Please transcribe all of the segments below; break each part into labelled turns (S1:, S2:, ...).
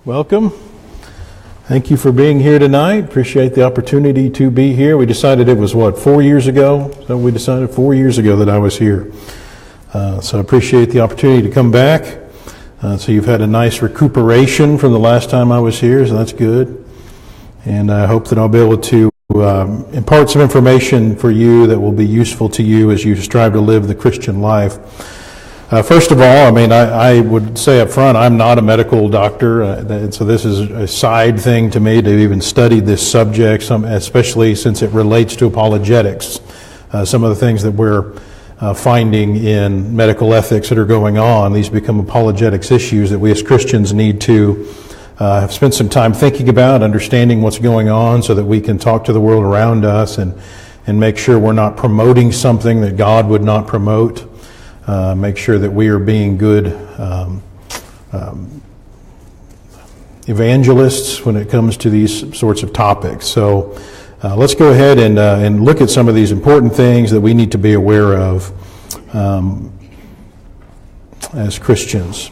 S1: Welcome. Thank you for being here tonight. Appreciate the opportunity to be here. We decided it was, 4 years ago? So we decided 4 years ago that I was here. So I appreciate the opportunity to come back. So you've had a nice recuperation from the last time I was here, so that's good. And I hope that I'll be able to impart some information for you that will be useful to you as you strive to live the Christian life. First of all, I would say up front, I'm not a medical doctor, and so this is a side thing to me to even study this subject, especially since it relates to apologetics. Some of the things that we're finding in medical ethics that are going on, these become apologetics issues that we as Christians need to have spent some time thinking about, understanding what's going on so that we can talk to the world around us and make sure we're not promoting something that God would not promote. Make sure that we are being good evangelists when it comes to these sorts of topics. So let's go ahead and look at some of these important things that we need to be aware of as Christians.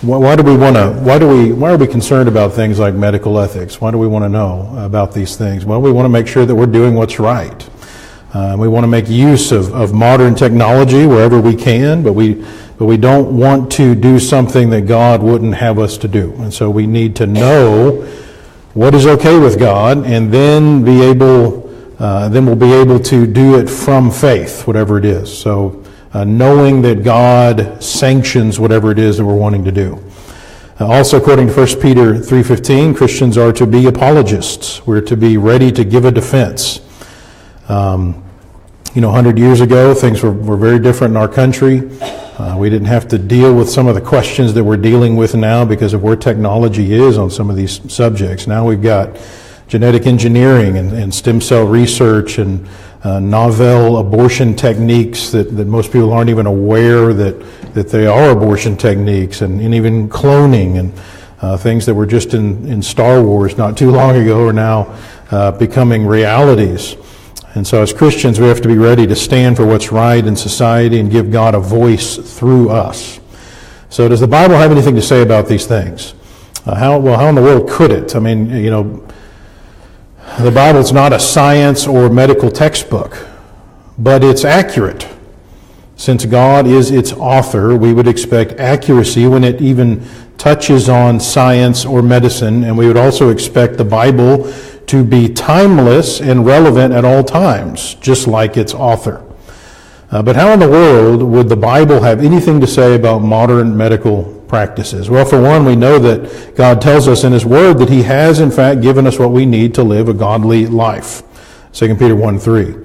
S1: Why are we concerned about things like medical ethics? Why do we want to know about these things? Well, we want to make sure that we're doing what's right. We want to make use of modern technology wherever we can, but we don't want to do something that God wouldn't have us to do. And so we need to know what is okay with God, and then we'll be able to do it from faith, whatever it is. So knowing that God sanctions whatever it is that we're wanting to do. Also, according to 1 Peter 3:15, Christians are to be apologists. We're to be ready to give a defense. 100 years ago, things were very different in our country. We didn't have to deal with some of the questions that we're dealing with now because of where technology is on some of these subjects. Now we've got genetic engineering and stem cell research and novel abortion techniques that most people aren't even aware that they are abortion techniques, and even cloning and things that were just in Star Wars not too long ago are now becoming realities. And so as Christians, we have to be ready to stand for what's right in society and give God a voice through us. So does the Bible have anything to say about these things? How in the world could it? The Bible's not a science or medical textbook, but it's accurate. Since God is its author, we would expect accuracy when it even touches on science or medicine, and we would also expect the Bible to be timeless and relevant at all times, just like its author. But how in the world would the Bible have anything to say about modern medical practices? Well, for one, we know that God tells us in His Word that He has, in fact, given us what we need to live a godly life. 2 Peter 1:3.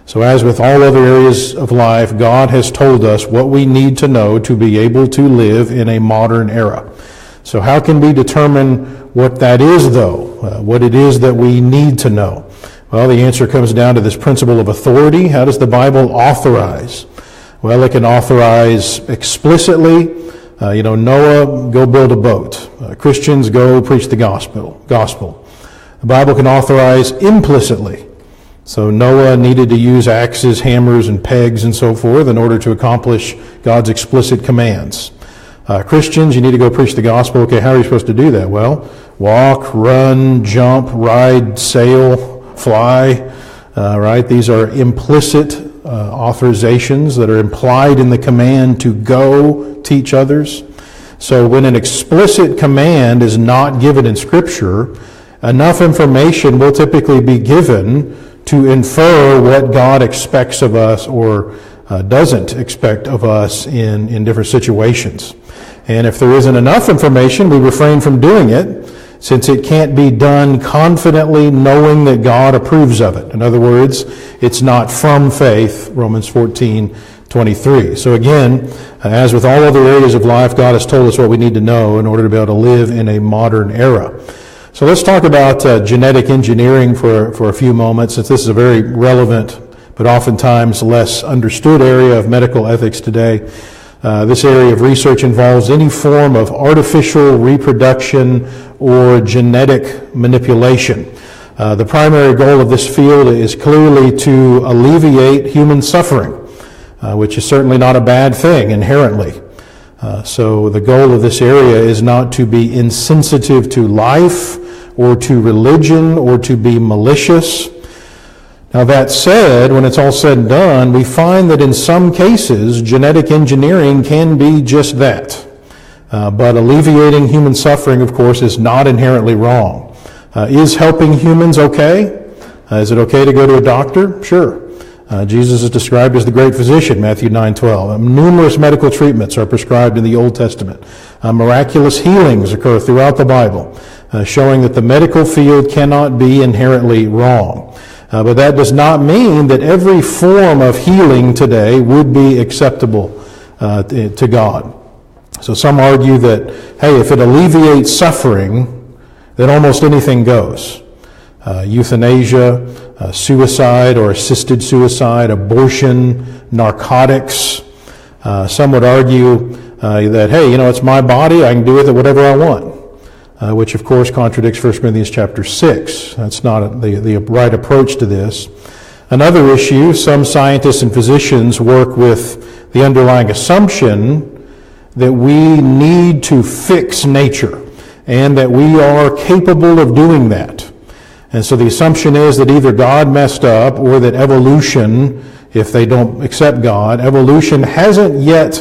S1: So as with all other areas of life, God has told us what we need to know to be able to live in a modern era. So how can we determine what that is, though? What it is that we need to know? Well, the answer comes down to this principle of authority. How does the Bible authorize? Well, it can authorize explicitly. Noah, go build a boat. Christians, go preach the gospel. The Bible can authorize implicitly. So Noah needed to use axes, hammers, and pegs and so forth in order to accomplish God's explicit commands. Christians, you need to go preach the gospel. Okay, how are you supposed to do that? Well, walk, run, jump, ride, sail, fly, right? These are implicit authorizations that are implied in the command to go teach others. So when an explicit command is not given in Scripture, enough information will typically be given to infer what God expects of us or doesn't expect of us in different situations. And if there isn't enough information, we refrain from doing it, since it can't be done confidently knowing that God approves of it. In other words, it's not from faith, Romans 14:23. So again, as with all other areas of life, God has told us what we need to know in order to be able to live in a modern era. So let's talk about genetic engineering for a few moments, since this is a very relevant but oftentimes less understood area of medical ethics today. This area of research involves any form of artificial reproduction or genetic manipulation. The primary goal of this field is clearly to alleviate human suffering, which is certainly not a bad thing inherently. So the goal of this area is not to be insensitive to life or to religion or to be malicious. Now that said, when it's all said and done, we find that in some cases genetic engineering can be just that. But alleviating human suffering, of course, is not inherently wrong. Is helping humans okay? Is it okay to go to a doctor? Sure. Jesus is described as the great physician, Matthew 9:12. Numerous medical treatments are prescribed in the Old Testament. Miraculous healings occur throughout the Bible, showing that the medical field cannot be inherently wrong. But that does not mean that every form of healing today would be acceptable to God. So some argue that, hey, if it alleviates suffering, then almost anything goes. Euthanasia, suicide or assisted suicide, abortion, narcotics. Some would argue that, hey, it's my body, I can do with it whatever I want, which of course contradicts 1 Corinthians chapter 6. That's not the right approach to this. Another issue, some scientists and physicians work with the underlying assumption that we need to fix nature and that we are capable of doing that. And so the assumption is that either God messed up or that evolution, if they don't accept God, evolution hasn't yet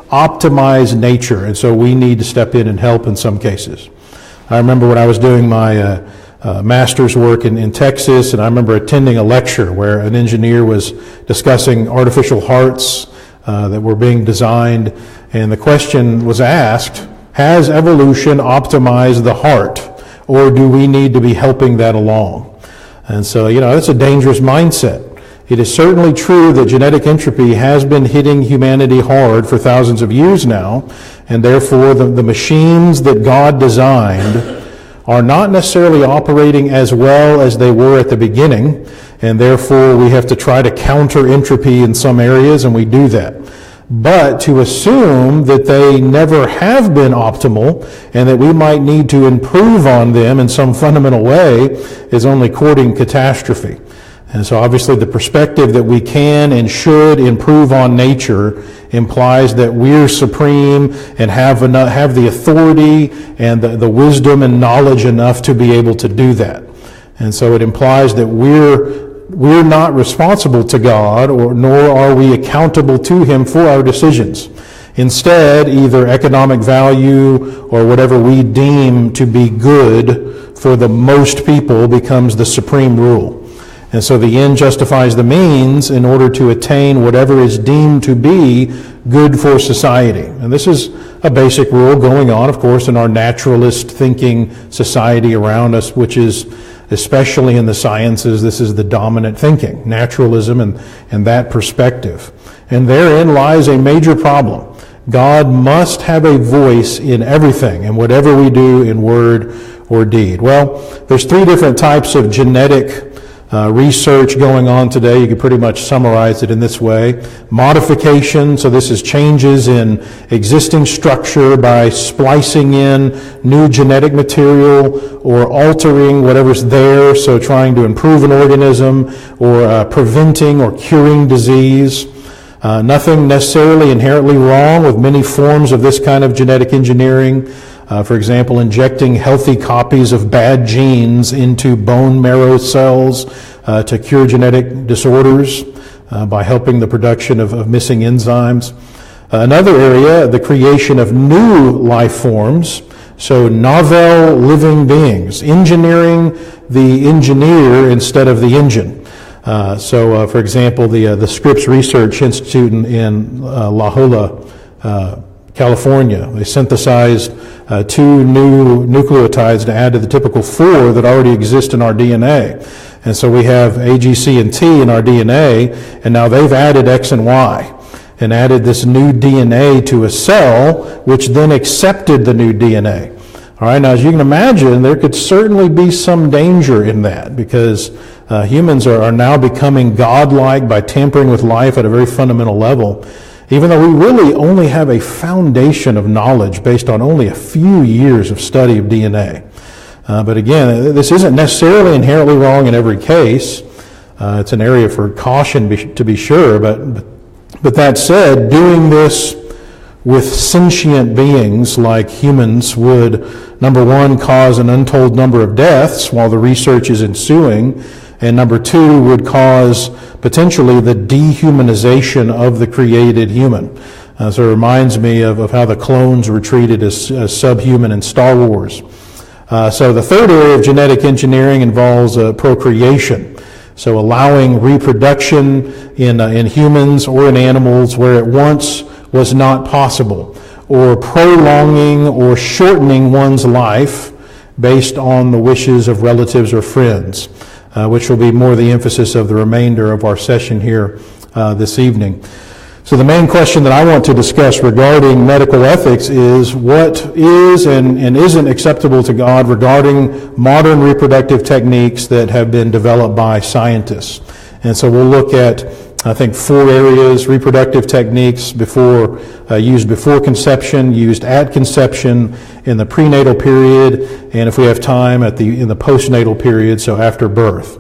S1: optimized nature, and so we need to step in and help in some cases. I remember when I was doing my master's work in Texas, and I remember attending a lecture where an engineer was discussing artificial hearts that were being designed, and the question was asked, has evolution optimized the heart? Or do we need to be helping that along? And so, that's a dangerous mindset. It is certainly true that genetic entropy has been hitting humanity hard for thousands of years now, and therefore the machines that God designed are not necessarily operating as well as they were at the beginning, and therefore we have to try to counter entropy in some areas, and we do that. But to assume that they never have been optimal and that we might need to improve on them in some fundamental way is only courting catastrophe. And so obviously the perspective that we can and should improve on nature implies that we're supreme and have the authority and the wisdom and knowledge enough to be able to do that. And so it implies that we're not responsible to God, nor are we accountable to Him for our decisions. Instead, either economic value or whatever we deem to be good for the most people becomes the supreme rule. And so the end justifies the means in order to attain whatever is deemed to be good for society. And this is a basic rule going on, of course, in our naturalist thinking society around us, which is, especially in the sciences, this is the dominant thinking, naturalism and that perspective. And therein lies a major problem. God must have a voice in everything, in whatever we do in word or deed. Well, there's three different types of genetic research going on today. You could pretty much summarize it in this way. Modification, so this is changes in existing structure by splicing in new genetic material or altering whatever's there, so trying to improve an organism or preventing or curing disease. Nothing necessarily inherently wrong with many forms of this kind of genetic engineering. For example, injecting healthy copies of bad genes into bone marrow cells to cure genetic disorders by helping the production of missing enzymes. Another area, the creation of new life forms, so novel living beings, engineering the engineer instead of the engine. For example, the Scripps Research Institute in La Jolla, California, they synthesized 2 new nucleotides to add to the typical 4 that already exist in our DNA. And so we have A, G, C, and T in our DNA, and now they've added X and Y and added this new DNA to a cell, which then accepted the new DNA. All right, now as you can imagine, there could certainly be some danger in that because humans are now becoming godlike by tampering with life at a very fundamental level, even though we really only have a foundation of knowledge based on only a few years of study of DNA. But again, this isn't necessarily inherently wrong in every case. It's an area for caution to be sure, but that said, doing this with sentient beings like humans would, number one, cause an untold number of deaths while the research is ensuing, and number two, would cause potentially the dehumanization of the created human. So it reminds me of how the clones were treated as subhuman in Star Wars. So the third area of genetic engineering involves procreation. So allowing reproduction in humans or in animals where it once was not possible, or prolonging or shortening one's life based on the wishes of relatives or friends, which will be more the emphasis of the remainder of our session here this evening. So the main question that I want to discuss regarding medical ethics is what is and isn't acceptable to God regarding modern reproductive techniques that have been developed by scientists. And so we'll look at, I think, 4 areas: reproductive techniques used before conception, used at conception, in the prenatal period, and if we have time, in the postnatal period, so after birth.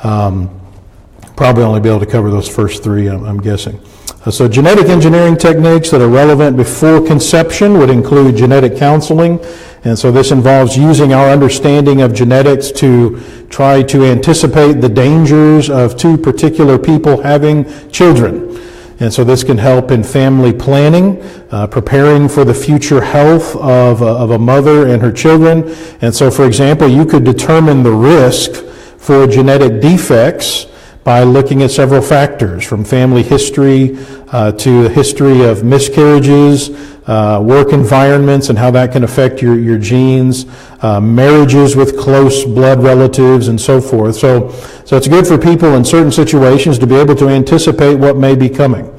S1: Probably only be able to cover those first 3, I'm guessing. So genetic engineering techniques that are relevant before conception would include genetic counseling. And so this involves using our understanding of genetics to try to anticipate the dangers of 2 particular people having children. And so this can help in family planning, preparing for the future health of a mother and her children. And so, for example, you could determine the risk for genetic defects by looking at several factors, from family history to the history of miscarriages, work environments and how that can affect your genes, marriages with close blood relatives, and so forth. So it's good for people in certain situations to be able to anticipate what may be coming.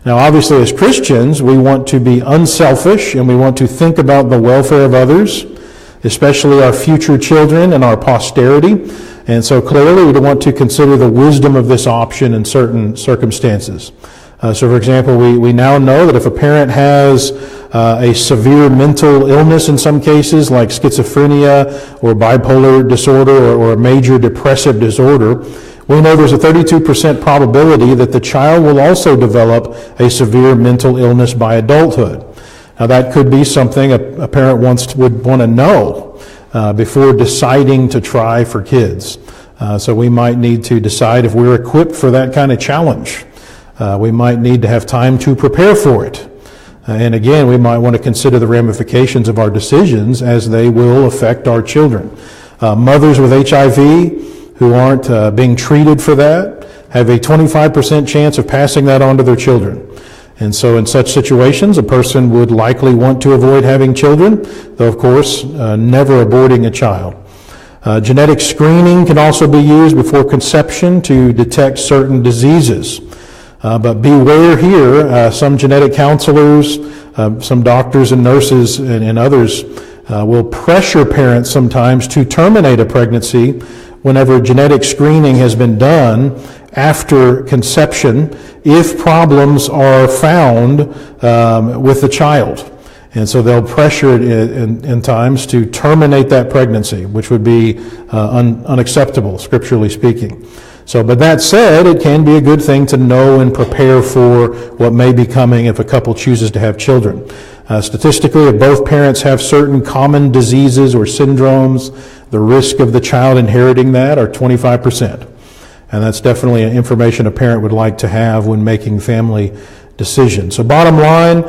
S1: Now, obviously, as Christians, we want to be unselfish and we want to think about the welfare of others, especially our future children and our posterity. And so clearly we want to consider the wisdom of this option in certain circumstances. So for example, we now know that if a parent has a severe mental illness in some cases, like schizophrenia or bipolar disorder or a major depressive disorder, we know there's a 32% probability that the child will also develop a severe mental illness by adulthood. Now that could be something a parent would want to know before deciding to try for kids. So we might need to decide if we're equipped for that kind of challenge. We might need to have time to prepare for it. And again, we might want to consider the ramifications of our decisions as they will affect our children. Mothers with HIV who aren't being treated for that have a 25% chance of passing that on to their children. And so in such situations, a person would likely want to avoid having children, though of course never aborting a child. Genetic screening can also be used before conception to detect certain diseases. But beware here, some genetic counselors, some doctors and nurses and others will pressure parents sometimes to terminate a pregnancy whenever genetic screening has been done after conception if problems are found with the child. And so they'll pressure it in times to terminate that pregnancy, which would be unacceptable, scripturally speaking. But that said, it can be a good thing to know and prepare for what may be coming if a couple chooses to have children. Statistically, if both parents have certain common diseases or syndromes, the risk of the child inheriting that are 25%. And that's definitely information a parent would like to have when making family decisions. So bottom line,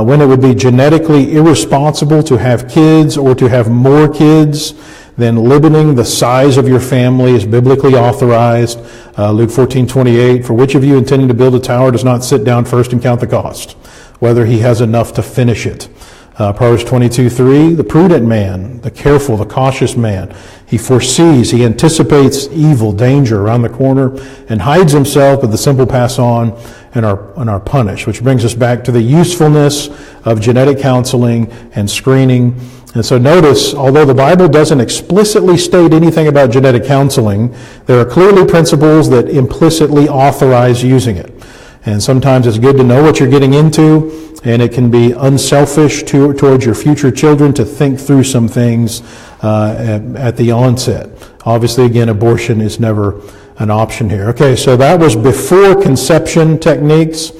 S1: when it would be genetically irresponsible to have kids or to have more kids, then limiting the size of your family is biblically authorized. Luke 14:28, for which of you intending to build a tower does not sit down first and count the cost, whether he has enough to finish it. Proverbs 22:3, the prudent man, the careful, the cautious man, he foresees, he anticipates evil, danger around the corner, and hides himself, but the simple pass on and are punished, which brings us back to the usefulness of genetic counseling and screening. And so notice, although the Bible doesn't explicitly state anything about genetic counseling, there are clearly principles that implicitly authorize using it. And sometimes it's good to know what you're getting into, and it can be unselfish towards your future children to think through some things at the onset. Obviously, again, abortion is never an option here. Okay, so that was before conception techniques.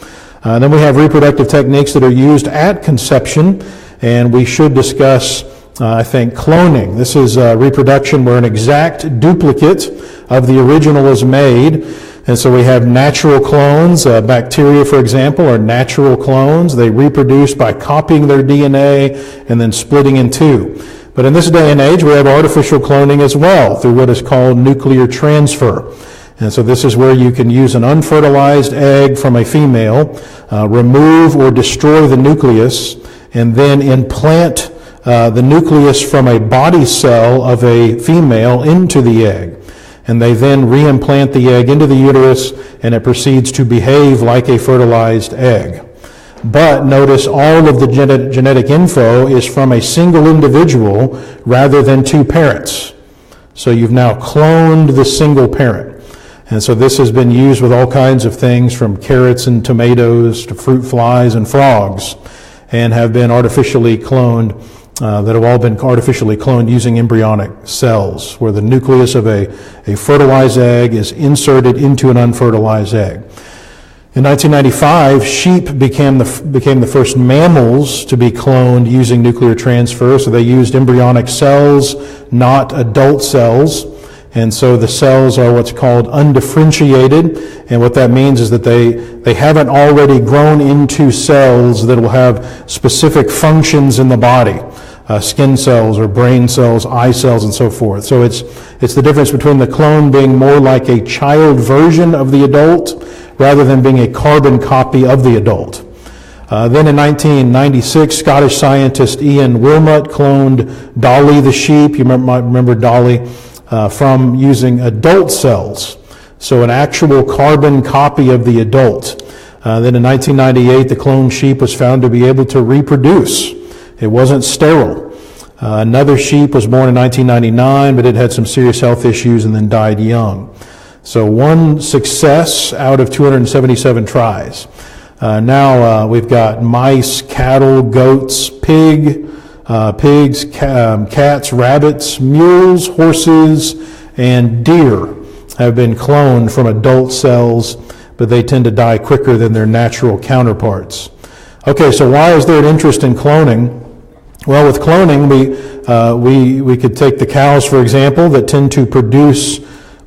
S1: Then we have reproductive techniques that are used at conception, and we should discuss, I think, cloning. This is reproduction where an exact duplicate of the original is made. And so we have natural clones. Bacteria, for example, are natural clones. They reproduce by copying their DNA and then splitting in two. But in this day and age, we have artificial cloning as well through what is called nuclear transfer. And so this is where you can use an unfertilized egg from a female, remove or destroy the nucleus, and then implant the nucleus from a body cell of a female into the egg. And they then reimplant the egg into the uterus, and it proceeds to behave like a fertilized egg. But notice all of the genetic info is from a single individual rather than two parents. So you've now cloned the single parent. And so this has been used with all kinds of things from carrots and tomatoes to fruit flies and frogs, and have been artificially cloned, that have all been artificially cloned using embryonic cells, where the nucleus of a fertilized egg is inserted into an unfertilized egg. In 1995, sheep became the first mammals to be cloned using nuclear transfer. So they used embryonic cells, not adult cells. And so the cells are what's called undifferentiated. And what that means is that they haven't already grown into cells that will have specific functions in the body. Skin cells or brain cells, eye cells, and so forth. So it's the difference between the clone being more like a child version of the adult rather than being a carbon copy of the adult. Then in 1996, Scottish scientist Ian Wilmot cloned Dolly the sheep. You might remember Dolly from using adult cells. So an actual carbon copy of the adult. Then in 1998, the cloned sheep was found to be able to reproduce. It wasn't sterile. Another sheep was born in 1999, but it had some serious health issues and then died young. So one success out of 277 tries. Now we've got mice, cattle, goats, pigs, cats, rabbits, mules, horses, and deer have been cloned from adult cells, but they tend to die quicker than their natural counterparts. Okay, so why is there an interest in cloning? Well, with cloning, we could take the cows, for example, that tend to produce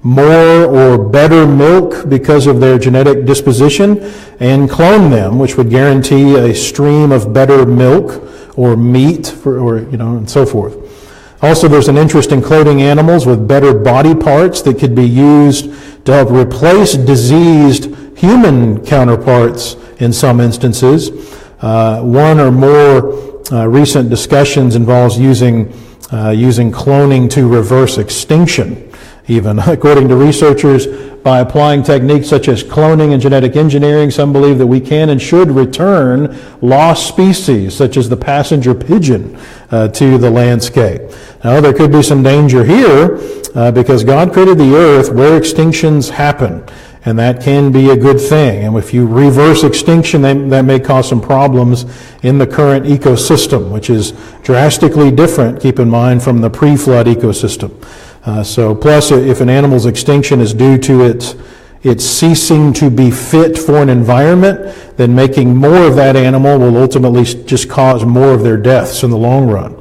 S1: more or better milk because of their genetic disposition, and clone them, which would guarantee a stream of better milk or meat, and so forth. Also, there's an interest in cloning animals with better body parts that could be used to help replace diseased human counterparts in some instances. One or more recent discussions involves using cloning to reverse extinction, even. According to researchers, by applying techniques such as cloning and genetic engineering, some believe that we can and should return lost species, such as the passenger pigeon, to the landscape. Now, there could be some danger here, because God created the earth where extinctions happen. And that can be a good thing. And if you reverse extinction, that may cause some problems in the current ecosystem, which is drastically different, keep in mind, from the pre-flood ecosystem. So plus, if an animal's extinction is due to its ceasing to be fit for an environment, then making more of that animal will ultimately just cause more of their deaths in the long run.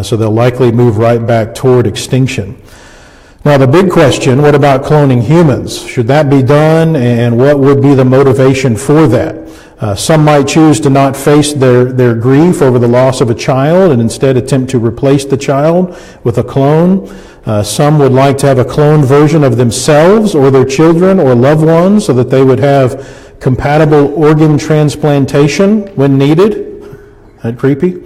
S1: So they'll likely move right back toward extinction. Now, the big question, what about cloning humans? Should that be done, and what would be the motivation for that? Some might choose to not face their grief over the loss of a child and instead attempt to replace the child with a clone. Some would like to have a cloned version of themselves or their children or loved ones so that they would have compatible organ transplantation when needed. Isn't that creepy?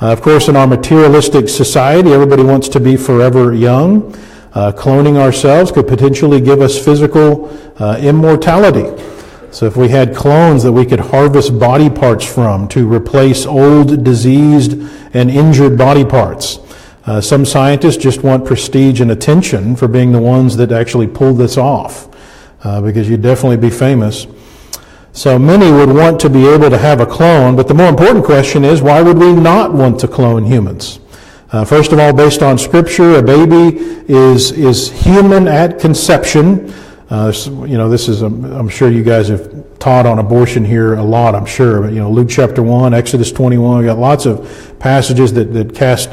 S1: Of course, in our materialistic society, everybody wants to be forever young. Cloning ourselves could potentially give us physical immortality. So if we had clones that we could harvest body parts from to replace old, diseased, and injured body parts. Some scientists just want prestige and attention for being the ones that actually pulled this off, because you'd definitely be famous. So many would want to be able to have a clone, but the more important question is, why would we not want to clone humans? First of all, based on Scripture, a baby is human at conception, This is, I'm sure you guys have taught on abortion here a lot, I'm sure. But, Luke chapter 1, Exodus 21, we got lots of passages that cast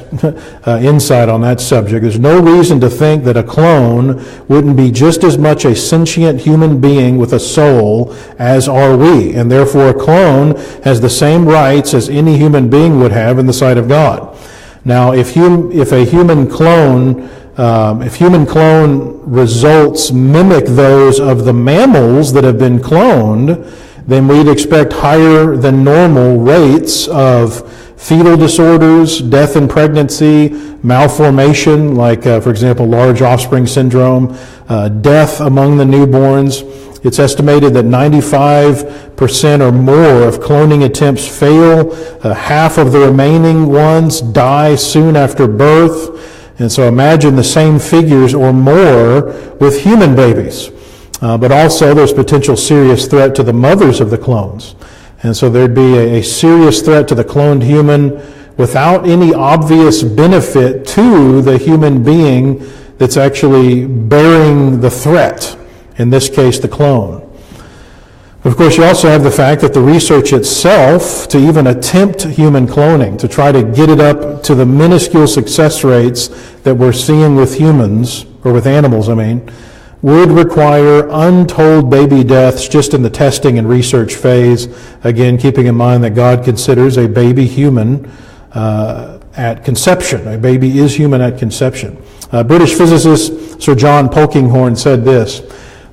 S1: insight on that subject. There's no reason to think that a clone wouldn't be just as much a sentient human being with a soul as are we. And therefore, a clone has the same rights as any human being would have in the sight of God. Now, if human clone results mimic those of the mammals that have been cloned, then we'd expect higher than normal rates of fetal disorders, death in pregnancy, malformation, like, for example, large offspring syndrome, death among the newborns. It's estimated that 95% or more of cloning attempts fail. Half of the remaining ones die soon after birth. And so imagine the same figures or more with human babies. But also there's potential serious threat to the mothers of the clones. And so there'd be a serious threat to the cloned human without any obvious benefit to the human being that's actually bearing the threat, in this case the clone. Of course, you also have the fact that the research itself, to even attempt human cloning, to try to get it up to the minuscule success rates that we're seeing with humans, or with animals, would require untold baby deaths just in the testing and research phase. Again, keeping in mind that God considers a baby human at conception. A baby is human at conception. British physicist Sir John Polkinghorne said this: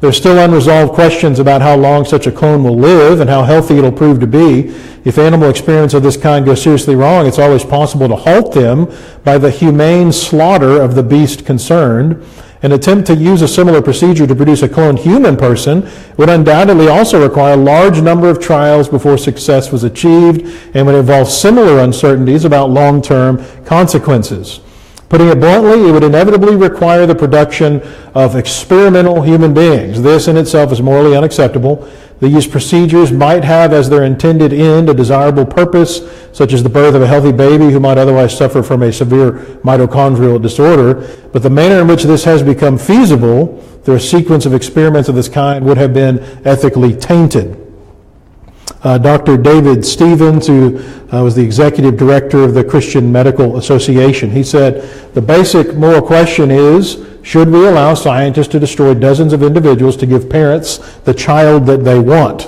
S1: "There's still unresolved questions about how long such a clone will live and how healthy it'll prove to be. If animal experiments of this kind go seriously wrong, it's always possible to halt them by the humane slaughter of the beast concerned. An attempt to use a similar procedure to produce a cloned human person would undoubtedly also require a large number of trials before success was achieved and would involve similar uncertainties about long-term consequences. Putting it bluntly, it would inevitably require the production of experimental human beings. This in itself is morally unacceptable. These procedures might have as their intended end a desirable purpose, such as the birth of a healthy baby who might otherwise suffer from a severe mitochondrial disorder. But the manner in which this has become feasible through a sequence of experiments of this kind would have been ethically tainted." Dr. David Stevens, who was the executive director of the Christian Medical Association, he said, "The basic moral question is, should we allow scientists to destroy dozens of individuals to give parents the child that they want?"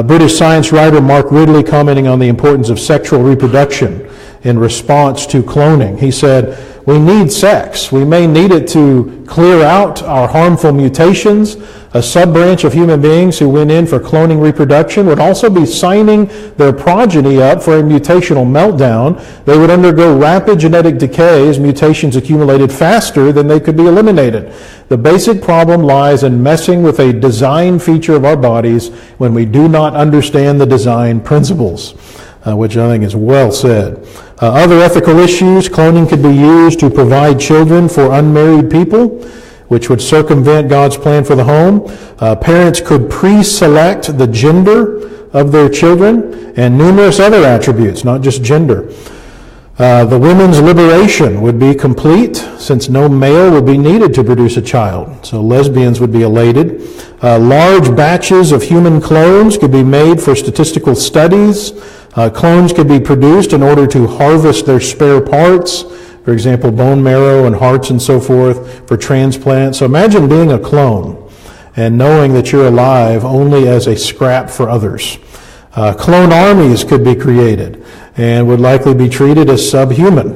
S1: British science writer Mark Ridley, commenting on the importance of sexual reproduction in response to cloning, he said, "We need sex. We may need it to clear out our harmful mutations. A sub-branch of human beings who went in for cloning reproduction would also be signing their progeny up for a mutational meltdown. They would undergo rapid genetic decay as mutations accumulated faster than they could be eliminated. The basic problem lies in messing with a design feature of our bodies when we do not understand the design principles," which I think is well said. Other ethical issues: cloning could be used to provide children for unmarried people, which would circumvent God's plan for the home. Parents could pre-select the gender of their children and numerous other attributes, not just gender. The women's liberation would be complete since no male would be needed to produce a child, so lesbians would be elated. Large batches of human clones could be made for statistical studies. Clones could be produced in order to harvest their spare parts, for example, bone marrow and hearts and so forth, for transplant. So imagine being a clone and knowing that you're alive only as a scrap for others. Clone armies could be created and would likely be treated as subhuman,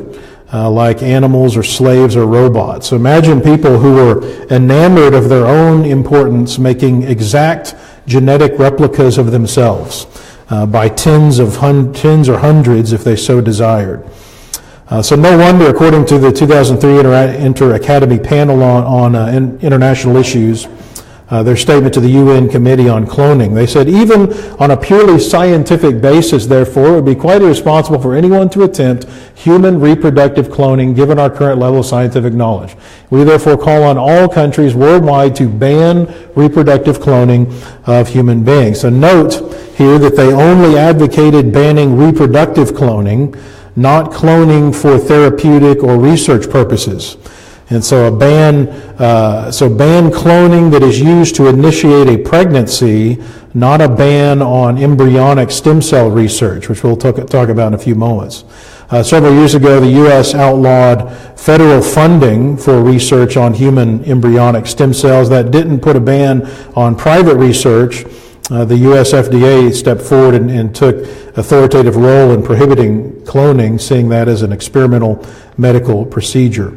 S1: like animals or slaves or robots. So imagine people who were enamored of their own importance making exact genetic replicas of themselves by tens or hundreds if they so desired. So no wonder, according to the 2003 Inter-Academy Panel on International Issues, their statement to the UN Committee on Cloning, they said, "Even on a purely scientific basis, therefore, it would be quite irresponsible for anyone to attempt human reproductive cloning given our current level of scientific knowledge. We therefore call on all countries worldwide to ban reproductive cloning of human beings." So note here that they only advocated banning reproductive cloning, not cloning for therapeutic or research purposes. And so ban cloning that is used to initiate a pregnancy, not a ban on embryonic stem cell research, which we'll talk about in a few moments. Several years ago, the U.S. outlawed federal funding for research on human embryonic stem cells. That didn't put a ban on private research. The U.S. FDA stepped forward and took authoritative role in prohibiting cloning, seeing that as an experimental medical procedure.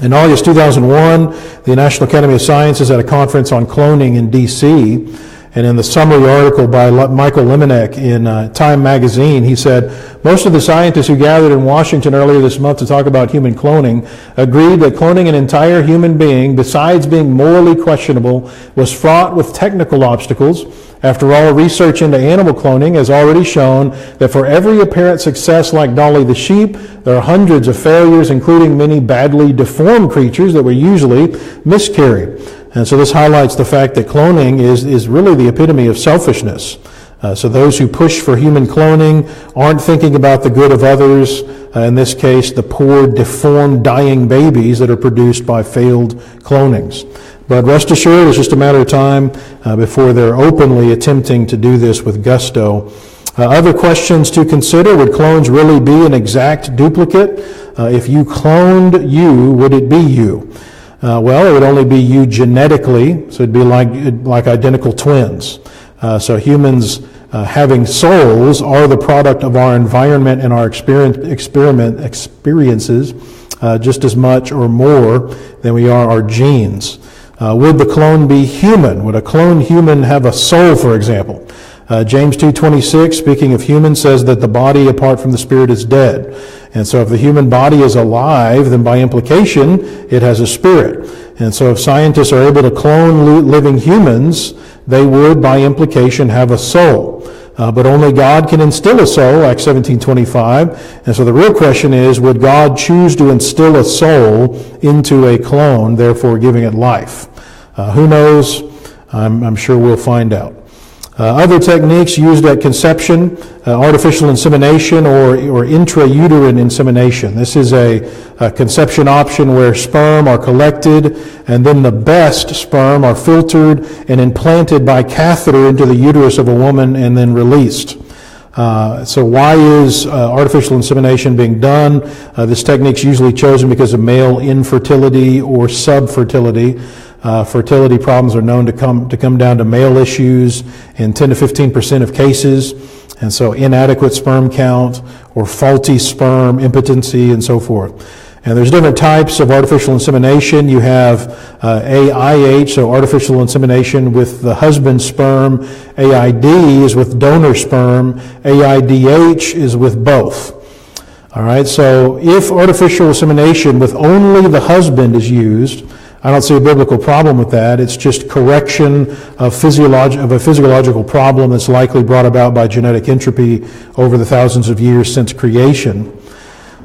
S1: In August 2001, the National Academy of Sciences had a conference on cloning in D.C., and in the summary article by Michael Lemanek in Time magazine, he said, most of the scientists who gathered in Washington earlier this month to talk about human cloning agreed that cloning an entire human being, besides being morally questionable, was fraught with technical obstacles. After all, research into animal cloning has already shown that for every apparent success like Dolly the sheep, there are hundreds of failures, including many badly deformed creatures that will usually miscarry. And so this highlights the fact that cloning is really the epitome of selfishness. So those who push for human cloning aren't thinking about the good of others, in this case, the poor, deformed, dying babies that are produced by failed clonings. But rest assured, it's just a matter of time before they're openly attempting to do this with gusto. Other questions to consider: would clones really be an exact duplicate? If you cloned you, would it be you? Well, it would only be you genetically, so it'd be like identical twins. So humans having souls are the product of our environment and our experiences just as much or more than we are our genes. Would the clone be human? Would a clone human have a soul, for example? James 2:26, speaking of humans, says that the body apart from the spirit is dead. And so if the human body is alive, then by implication, it has a spirit. And so if scientists are able to clone living humans, they would, by implication, have a soul. But only God can instill a soul, Acts 17:25. And so the real question is, would God choose to instill a soul into a clone, therefore giving it life? Who knows? I'm sure we'll find out. Other techniques used at conception, artificial insemination or intrauterine insemination. This is a conception option where sperm are collected and then the best sperm are filtered and implanted by catheter into the uterus of a woman and then released. So why is artificial insemination being done? This technique is usually chosen because of male infertility or subfertility. Fertility problems are known to come down to male issues in 10 to 15% of cases, and so inadequate sperm count or faulty sperm, impotency, and so forth. And there's different types of artificial insemination. You have AIH, so artificial insemination with the husband's sperm. AID is with donor sperm. AIDH is with both. All right, so if artificial insemination with only the husband is used, I don't see a biblical problem with that. It's just correction of a physiological problem that's likely brought about by genetic entropy over the thousands of years since creation.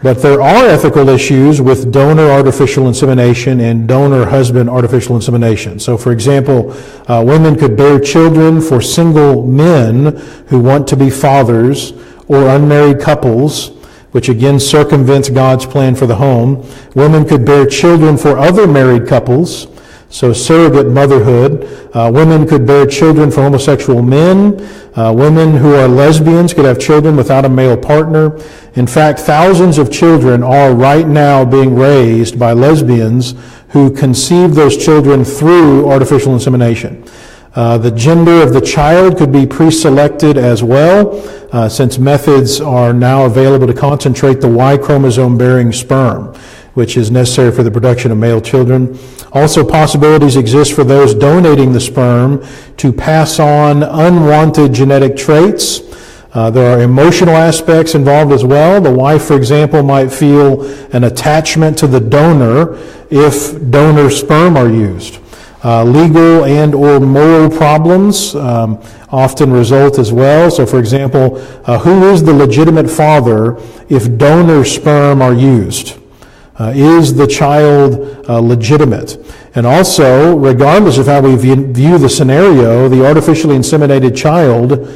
S1: But there are ethical issues with donor artificial insemination and donor husband artificial insemination. So, for example, women could bear children for single men who want to be fathers, or unmarried couples, which again circumvents God's plan for the home. Women could bear children for other married couples, so surrogate motherhood. Women could bear children for homosexual men. Women who are lesbians could have children without a male partner. In fact, thousands of children are right now being raised by lesbians who conceive those children through artificial insemination. The gender of the child could be pre-selected as well, since methods are now available to concentrate the Y chromosome bearing sperm, which is necessary for the production of male children. Also, possibilities exist for those donating the sperm to pass on unwanted genetic traits. There are emotional aspects involved as well. The wife, for example, might feel an attachment to the donor if donor sperm are used. Legal and or moral problems often result as well. So, for example, who is the legitimate father if donor sperm are used? Is the child legitimate? And also, regardless of how we view the scenario, the artificially inseminated child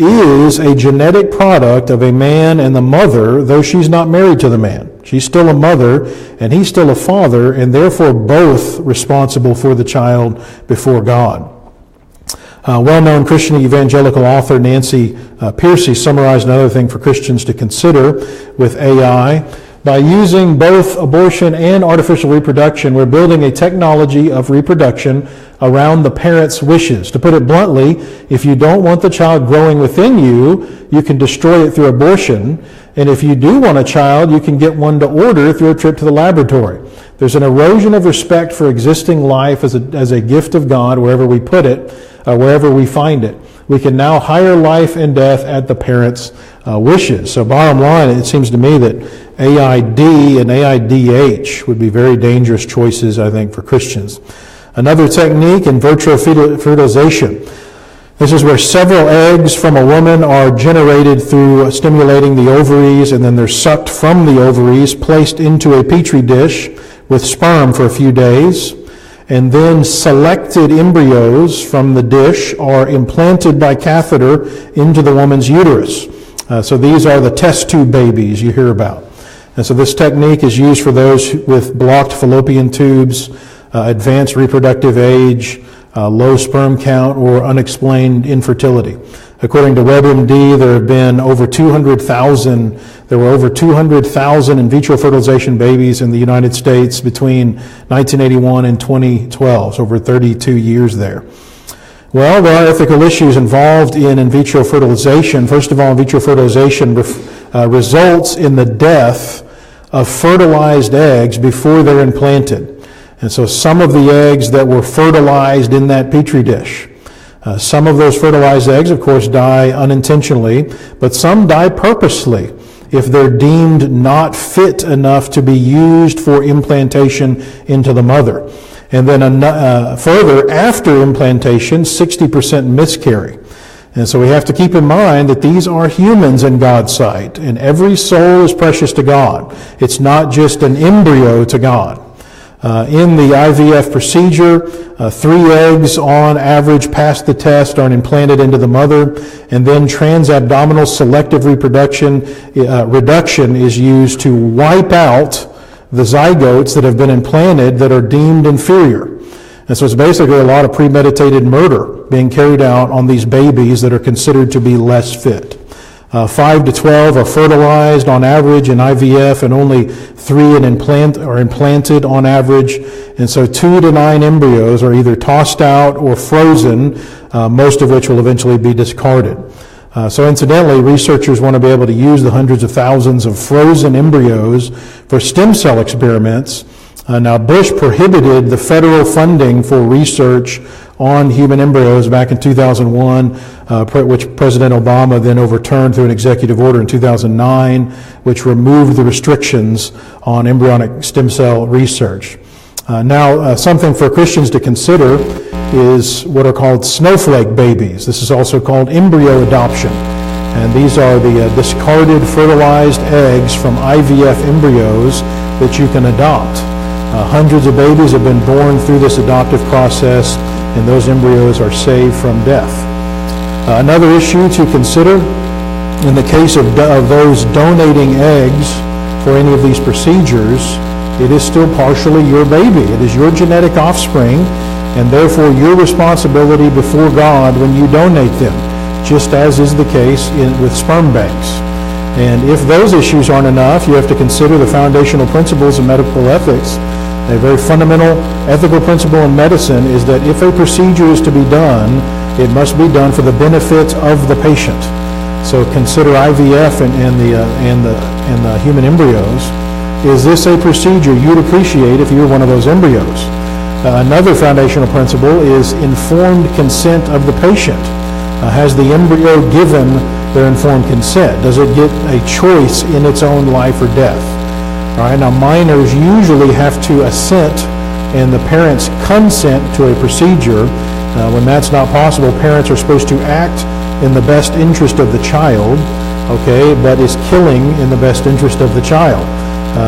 S1: is a genetic product of a man and the mother, though she's not married to the man. She's still a mother, and he's still a father, and therefore both responsible for the child before God. Well-known Christian evangelical author Nancy Pearcey summarized another thing for Christians to consider with AI. By using both abortion and artificial reproduction, we're building a technology of reproduction around the parent's wishes. To put it bluntly, if you don't want the child growing within you, you can destroy it through abortion. And if you do want a child, you can get one to order through a trip to the laboratory. There's an erosion of respect for existing life as a gift of God wherever we put it, wherever we find it. We can now hire life and death at the parent's wishes. So bottom line, it seems to me that AID and AIDH would be very dangerous choices, I think, for Christians. Another technique in vitro fertilization. This is where several eggs from a woman are generated through stimulating the ovaries, and then they're sucked from the ovaries, placed into a petri dish with sperm for a few days, and then selected embryos from the dish are implanted by catheter into the woman's uterus. So these are the test tube babies you hear about. And so this technique is used for those with blocked fallopian tubes, advanced reproductive age, low sperm count, or unexplained infertility. According to WebMD, there were over 200,000 in vitro fertilization babies in the United States between 1981 and 2012, so over 32 years there. Well, there are ethical issues involved in vitro fertilization. First of all, in vitro fertilization results in the death of fertilized eggs before they're implanted. And so some of the eggs that were fertilized in that petri dish, some of those fertilized eggs, of course, die unintentionally, but some die purposely if they're deemed not fit enough to be used for implantation into the mother. And then further, after implantation, 60% miscarry. And so we have to keep in mind that these are humans in God's sight, and every soul is precious to God. It's not just an embryo to God. In the IVF procedure, 3 eggs on average pass the test, are implanted into the mother, and then transabdominal selective reduction is used to wipe out the zygotes that have been implanted that are deemed inferior. And so it's basically a lot of premeditated murder being carried out on these babies that are considered to be less fit. 5 to 12 are fertilized on average in IVF, and only 3 are implanted on average. And so 2 to 9 embryos are either tossed out or frozen, most of which will eventually be discarded. So incidentally, researchers want to be able to use the hundreds of thousands of frozen embryos for stem cell experiments. Now, Bush prohibited the federal funding for research on human embryos back in 2001, which President Obama then overturned through an executive order in 2009, which removed the restrictions on embryonic stem cell research. Now, something for Christians to consider is what are called snowflake babies. This is also called embryo adoption. And these are the discarded fertilized eggs from IVF embryos that you can adopt. Hundreds of babies have been born through this adoptive process, and those embryos are saved from death. Another issue to consider in the case of those donating eggs for any of these procedures, it is still partially your baby. It is your genetic offspring, and therefore your responsibility before God when you donate them, just as is the case with sperm banks. And if those issues aren't enough, you have to consider the foundational principles of medical ethics. A very fundamental ethical principle in medicine is that if a procedure is to be done, it must be done for the benefit of the patient. So consider IVF and the human embryos. Is this a procedure you'd appreciate if you were one of those embryos? Another foundational principle is informed consent of the patient. Has the embryo given their informed consent? Does it get a choice in its own life or death? All right, now minors usually have to assent and the parents consent to a procedure. When that's not possible, parents are supposed to act in the best interest of the child, okay, but is killing in the best interest of the child.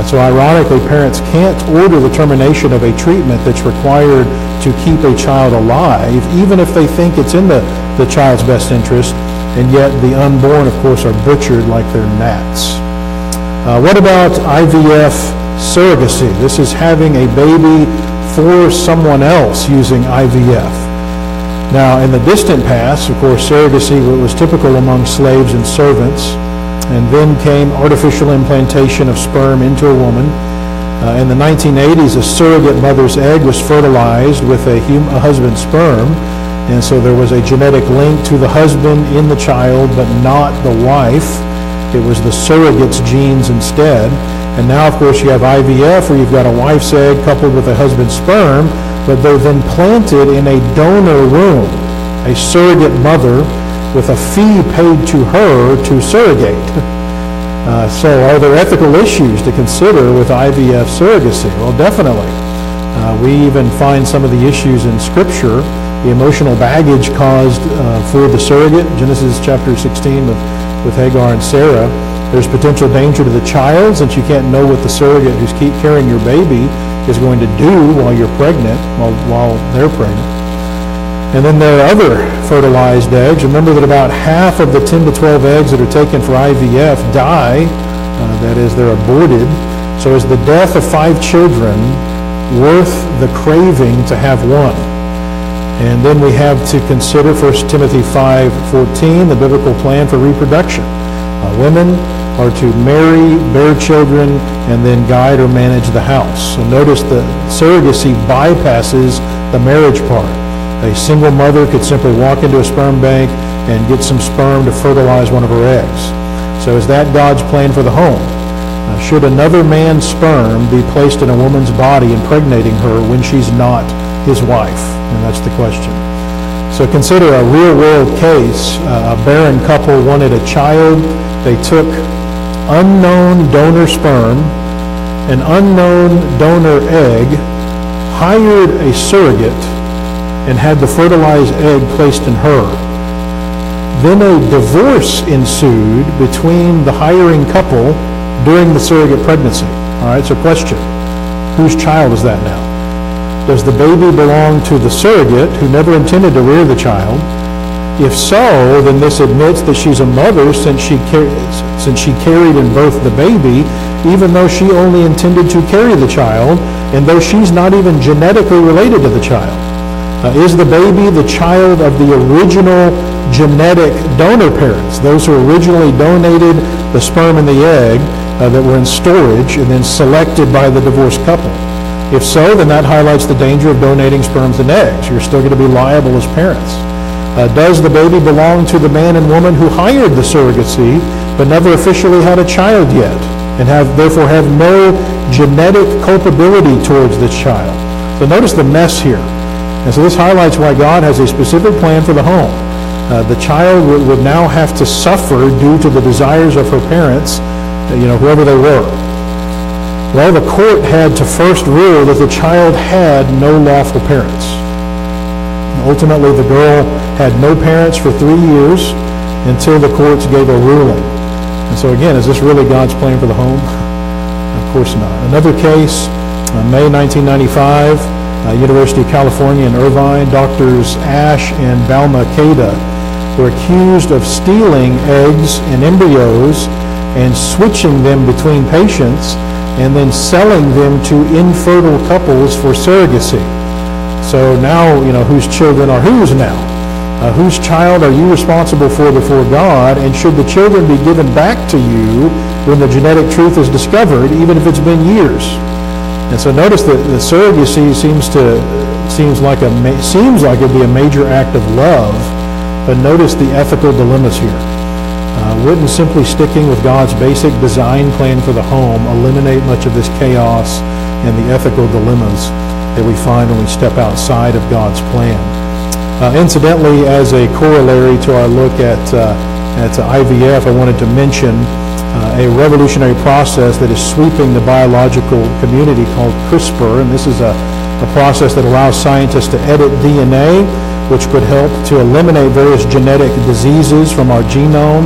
S1: So ironically, parents can't order the termination of a treatment that's required to keep a child alive, even if they think it's in the child's best interest, and yet the unborn, of course, are butchered like they're gnats. What about IVF surrogacy? This is having a baby for someone else using IVF. Now, in the distant past, of course, surrogacy was typical among slaves and servants, and then came artificial implantation of sperm into a woman. In the 1980s, a surrogate mother's egg was fertilized with a husband's sperm, and so there was a genetic link to the husband in the child, but not the wife. It was the surrogate's genes instead. And now, of course, you have IVF, where you've got a wife's egg coupled with a husband's sperm, but they're then planted in a donor womb, a surrogate mother with a fee paid to her to surrogate. So are there ethical issues to consider with IVF surrogacy? Well, definitely. We even find some of the issues in Scripture, the emotional baggage caused for the surrogate, Genesis chapter 16 with Hagar and Sarah. There's potential danger to the child, since you can't know what the surrogate who's carrying your baby is going to do while you're pregnant, while they're pregnant. And then there are other fertilized eggs. Remember that about half of the 10 to 12 eggs that are taken for IVF die. That is, they're aborted. So is the death of 5 children worth the craving to have one? And then we have to consider 1 Timothy 5:14, the biblical plan for reproduction. Women are to marry, bear children, and then guide or manage the house. So notice that surrogacy bypasses the marriage part. A single mother could simply walk into a sperm bank and get some sperm to fertilize one of her eggs. So is that God's plan for the home? Should another man's sperm be placed in a woman's body, impregnating her when she's not his wife? And that's the question. So consider a real-world case. A barren couple wanted a child. They took unknown donor sperm, an unknown donor egg, hired a surrogate, and had the fertilized egg placed in her. Then a divorce ensued between the hiring couple during the surrogate pregnancy. All right, so question, whose child is that now? Does the baby belong to the surrogate who never intended to rear the child? If so, then this admits that she's a mother since she carried and birthed the baby, even though she only intended to carry the child, and though she's not even genetically related to the child. Is the baby the child of the original genetic donor parents, those who originally donated the sperm and the egg that were in storage and then selected by the divorced couple? If so, then that highlights the danger of donating sperms and eggs. You're still going to be liable as parents. Does the baby belong to the man and woman who hired the surrogacy but never officially had a child yet, and therefore have no genetic culpability towards this child? So notice the mess here. And so this highlights why God has a specific plan for the home. The child would now have to suffer due to the desires of her parents, whoever they were. Well, the court had to first rule that the child had no lawful parents. Ultimately, the girl had no parents for 3 years until the courts gave a ruling. And so again, is this really God's plan for the home? Of course not. Another case, May 1995, University of California in Irvine, Doctors Ash and Balma Cada were accused of stealing eggs and embryos and switching them between patients and then selling them to infertile couples for surrogacy. So now, whose children are whose now? Whose child are you responsible for before God? And should the children be given back to you when the genetic truth is discovered, even if it's been years? And so notice that the surrogacy seems like it'd be a major act of love, but notice the ethical dilemmas here. Wouldn't simply sticking with God's basic design plan for the home eliminate much of this chaos and the ethical dilemmas that we find when we step outside of God's plan? Incidentally, as a corollary to our look at IVF, I wanted to mention a revolutionary process that is sweeping the biological community called CRISPR, and this is a process that allows scientists to edit DNA, which could help to eliminate various genetic diseases from our genome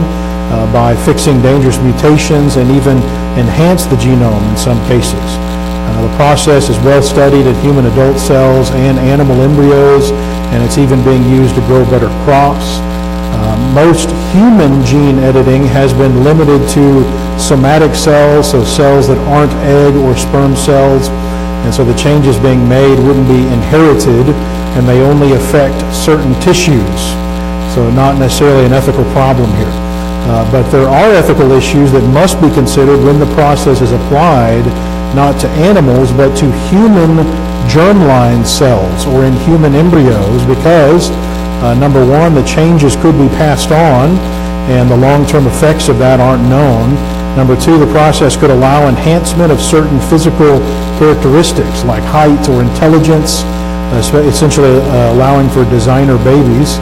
S1: by fixing dangerous mutations and even enhance the genome in some cases. The process is well studied in human adult cells and animal embryos, and it's even being used to grow better crops. Most human gene editing has been limited to somatic cells, so cells that aren't egg or sperm cells. And so the changes being made wouldn't be inherited, and they only affect certain tissues. So not necessarily an ethical problem here. But there are ethical issues that must be considered when the process is applied, not to animals, but to human germline cells or in human embryos, because number one, the changes could be passed on, and the long-term effects of that aren't known. Number two, the process could allow enhancement of certain physical characteristics like height or intelligence, essentially allowing for designer babies.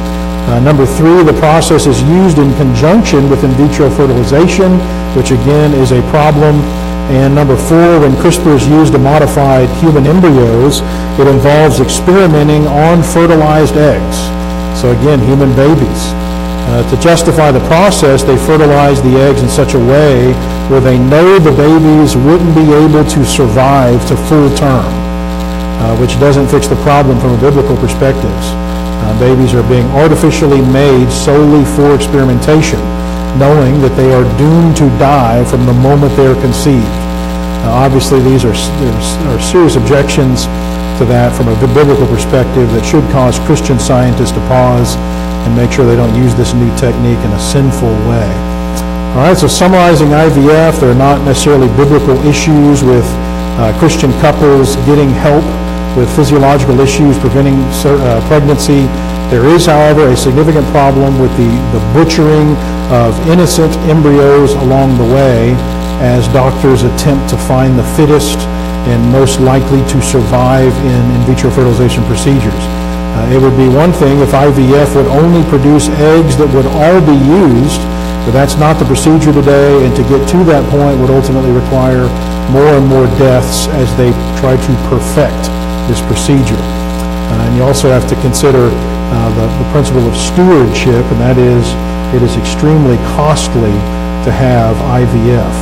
S1: Number three, the process is used in conjunction with in vitro fertilization, which again is a problem. And number four, when CRISPR is used to modify human embryos, it involves experimenting on fertilized eggs. So again, human babies. To justify the process, they fertilize the eggs in such a way where they know the babies wouldn't be able to survive to full term, which doesn't fix the problem from a biblical perspective. Babies are being artificially made solely for experimentation, knowing that they are doomed to die from the moment they are conceived. Obviously, these are serious objections to that from a biblical perspective that should cause Christian scientists to pause and make sure they don't use this new technique in a sinful way. All right, so summarizing IVF, there are not necessarily biblical issues with Christian couples getting help with physiological issues preventing pregnancy. There is, however, a significant problem with the butchering of innocent embryos along the way as doctors attempt to find the fittest and most likely to survive in vitro fertilization procedures. It would be one thing if IVF would only produce eggs that would all be used, but that's not the procedure today, and to get to that point would ultimately require more and more deaths as they try to perfect this procedure. And you also have to consider the principle of stewardship, and that is it is extremely costly to have IVF.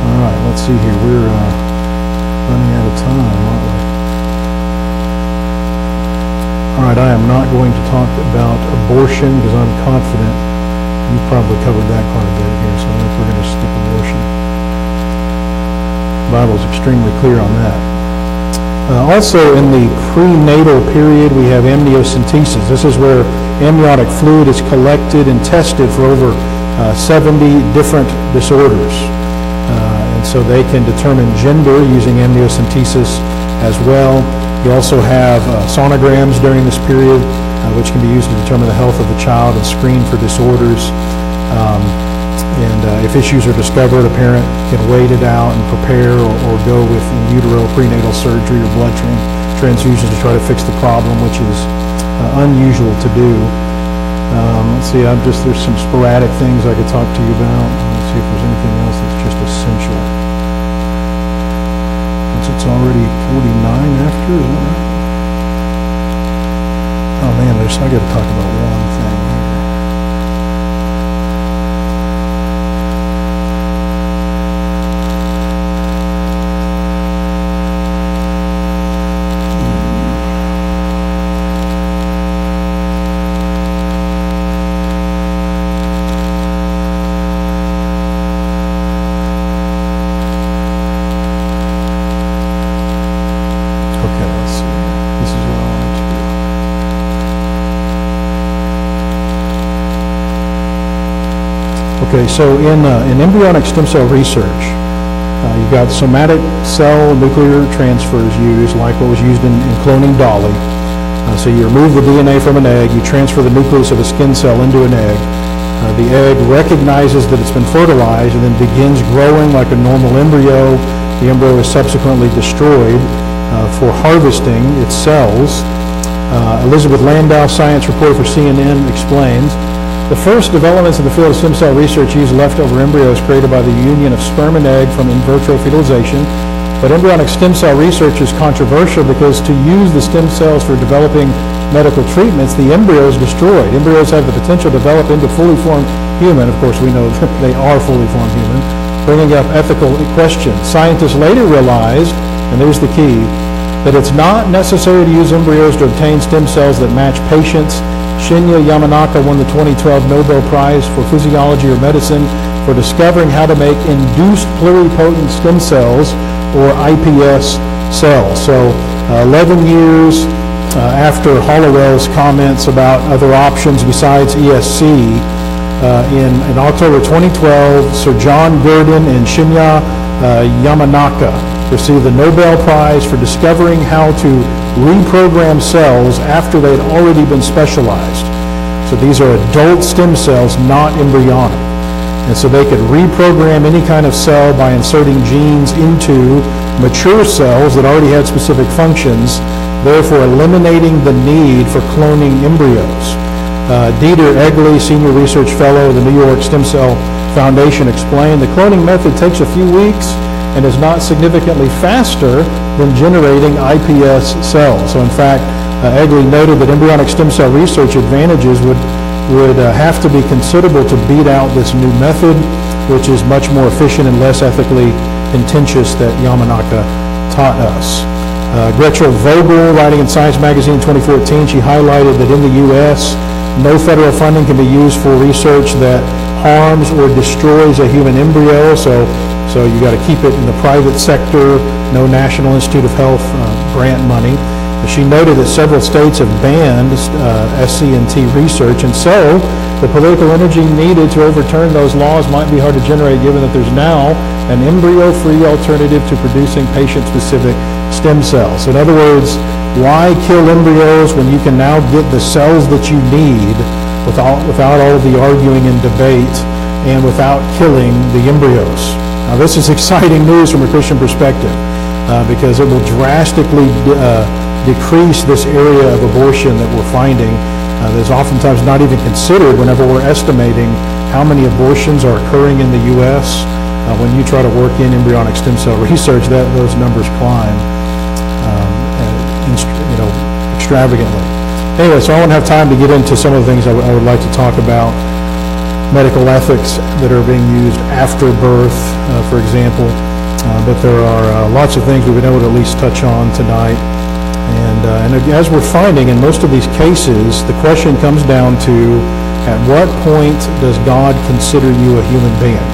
S1: All right, let's see here. We're running out of time, aren't we? All right, I am not going to talk about abortion because I'm confident you've probably covered that quite a bit here, so I think we're going to skip abortion. The Bible is extremely clear on that. Also, in the prenatal period, we have amniocentesis. This is where amniotic fluid is collected and tested for over 70 different disorders. And so they can determine gender using amniocentesis as well. You also have sonograms during this period, which can be used to determine the health of the child and screen for disorders. And if issues are discovered, a parent can wait it out and prepare or go with in utero prenatal surgery or blood transfusions to try to fix the problem, which is unusual to do. Let's see, there's some sporadic things I could talk to you about. Let's see if there's anything else that's just essential. It's already 49 after, isn't it right? Oh man, I got to talk about one thing here. Okay, so in embryonic stem cell research, you've got somatic cell nuclear transfers used, like what was used in cloning Dolly. So you remove the DNA from an egg, you transfer the nucleus of a skin cell into an egg. The egg recognizes that it's been fertilized and then begins growing like a normal embryo. The embryo is subsequently destroyed for harvesting its cells. Elizabeth Landau, science reporter for CNN, explains, the first developments in the field of stem cell research use leftover embryos created by the union of sperm and egg from in vitro fertilization. But embryonic stem cell research is controversial because to use the stem cells for developing medical treatments, the embryo is destroyed. Embryos have the potential to develop into fully formed human. Of course, we know that they are fully formed human, bringing up ethical questions. Scientists later realized, and there's the key, that it's not necessary to use embryos to obtain stem cells that match patients. Shinya Yamanaka won the 2012 Nobel Prize for Physiology or Medicine for discovering how to make induced pluripotent stem cells, or iPS cells. So 11 years after Hollowell's comments about other options besides ESC, in October 2012, Sir John Gurdon and Shinya Yamanaka received the Nobel Prize for discovering how to reprogram cells after they had already been specialized. So these are adult stem cells, not embryonic. And so they could reprogram any kind of cell by inserting genes into mature cells that already had specific functions, therefore eliminating the need for cloning embryos. Dieter Egli, Senior Research Fellow of the New York Stem Cell Foundation, explained the cloning method takes a few weeks and is not significantly faster than generating iPS cells. So in fact, Egli noted that embryonic stem cell research advantages would have to be considerable to beat out this new method, which is much more efficient and less ethically contentious, that Yamanaka taught us. Gretchen Vogel, writing in Science Magazine in 2014, she highlighted that in the U.S., no federal funding can be used for research that harms or destroys a human embryo, so you got to keep it in the private sector, no National Institute of Health grant money. She noted that several states have banned SCNT research, and so the political energy needed to overturn those laws might be hard to generate, given that there's now an embryo-free alternative to producing patient-specific stem cells. In other words, why kill embryos when you can now get the cells that you need without all of the arguing and debate, and without killing the embryos? Now, this is exciting news from a Christian perspective, because it will drastically decrease this area of abortion that we're finding that's oftentimes not even considered whenever we're estimating how many abortions are occurring in the U.S. When you try to work in embryonic stem cell research, those numbers climb extravagantly. Anyway, so I won't have time to get into some of the things I would like to talk about. Medical ethics that are being used after birth, for example. But there are lots of things we've been able to at least touch on tonight. And as we're finding in most of these cases, the question comes down to, at what point does God consider you a human being?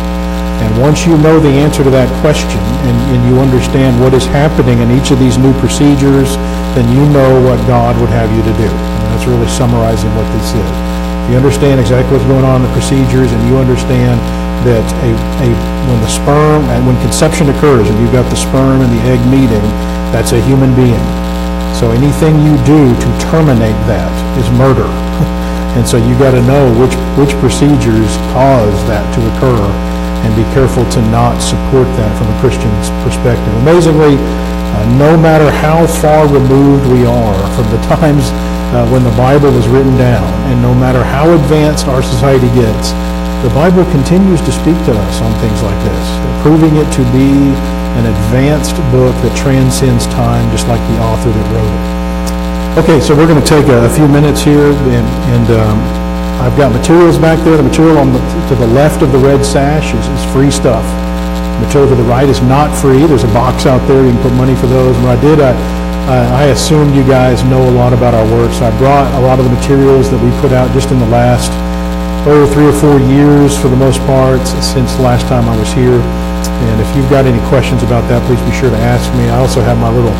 S1: And once you know the answer to that question, and you understand what is happening in each of these new procedures, then you know what God would have you to do. And that's really summarizing what this is. You understand exactly what's going on in the procedures, and you understand that when the sperm, and when conception occurs, and you've got the sperm and the egg meeting, that's a human being. So anything you do to terminate that is murder. And so you got to know which procedures cause that to occur, and be careful to not support that from a Christian's perspective. Amazingly, no matter how far removed we are from the times when the Bible was written down, and no matter how advanced our society gets, the Bible continues to speak to us on things like this, proving it to be an advanced book that transcends time, just like the author that wrote it. Okay, so we're going to take a few minutes here, and I've got materials back there. The material to the left of the red sash is free stuff. The material to the right is not free. There's a box out there. You can put money for those. And what I did, I assumed you guys know a lot about our work, so I brought a lot of the materials that we put out just in the last 3 or 4 years, for the most part, since the last time I was here. And if you've got any questions about that, please be sure to ask me. I also have my little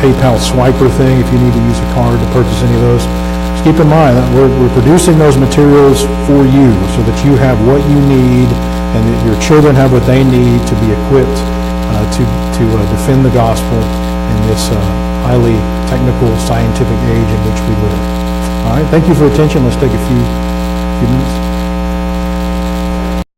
S1: PayPal swiper thing if you need to use a card to purchase any of those. Just keep in mind that we're producing those materials for you, so that you have what you need, and that your children have what they need to be equipped to defend the gospel in this highly technical, scientific age in which we live. All right, thank you for your attention. Let's take a few minutes.